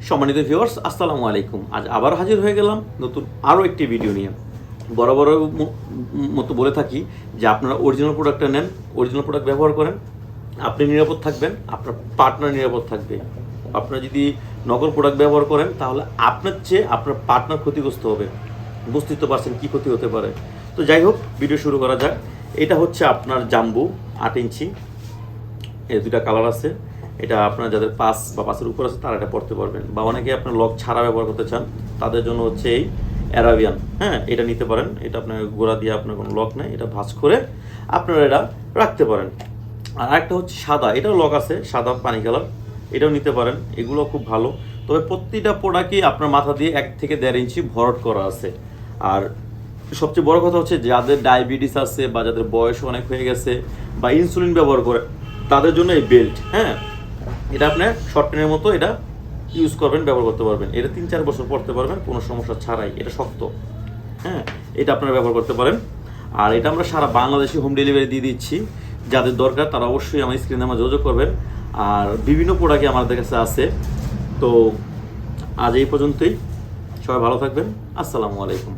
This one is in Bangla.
সম্মানিত ভিউয়ার্স, আসসালামু আলাইকুম। আজ আবার হাজির হয়ে গেলাম নতুন আরও একটি ভিডিও নিয়ে। বরাবর মতো বলে থাকি যে আপনারা অরিজিনাল প্রোডাক্টটা নেন, অরিজিনাল প্রোডাক্ট ব্যবহার করেন, আপনি নিরাপদ থাকবেন, আপনার পার্টনার নিরাপদ থাকবে। আপনারা যদি নকল প্রোডাক্ট ব্যবহার করেন তাহলে আপনার চেয়ে আপনার পার্টনার ক্ষতিগ্রস্ত হবে। বুঝতেই তো পারছেন কী ক্ষতি হতে পারে। তো যাই হোক, ভিডিও শুরু করা যাক। এটা হচ্ছে আপনার জাম্বু 8 ইঞ্চি, এর দুইটা কালার আছে। এটা আপনার যাদের 5 বা 5-এর উপর আছে তারা এটা পড়তে পারবেন, বা অনেকে আপনার লক ছাড়া ব্যবহার করতে চান তাদের জন্য হচ্ছে এই অ্যারাবিয়ান। হ্যাঁ, এটা নিতে পারেন। এটা আপনার গোড়া দিয়ে আপনার কোনো লক নেই, এটা ভাঁজ করে আপনারা এটা রাখতে পারেন। আর একটা হচ্ছে সাদা, এটাও লক আছে, সাদা পানি কালার, এটাও নিতে পারেন। এগুলো খুব ভালো। তবে প্রতিটা প্রোডাক্টই আপনার মাথা দিয়ে 1 থেকে 1.5 ইঞ্চি ভরাট করা আছে। আর সবচেয়ে বড় কথা হচ্ছে যাদের ডায়াবেটিস আছে বা যাদের বয়স অনেক হয়ে গেছে বা ইনসুলিন ব্যবহার করে তাদের জন্য এই বেল্ট। হ্যাঁ, এটা আপনার শর্ট পেনের মতো, এটা ইউজ করবেন, ব্যবহার করতে পারবেন। এটা 3-4 বছর পড়তে পারবেন কোনো সমস্যা ছাড়াই। এটা শক্ত। হ্যাঁ, এটা আপনারা ব্যবহার করতে পারেন। আর এটা আমরা সারা বাংলাদেশে হোম ডেলিভারি দিয়ে দিচ্ছি। যাদের দরকার তারা অবশ্যই আমার স্ক্রিনে আমার যোগাযোগ করবেন। আর বিভিন্ন প্রোডাক্টই আমাদের কাছে আছে। তো আজ এই পর্যন্তই। সবাই ভালো থাকবেন। আসসালামু আলাইকুম।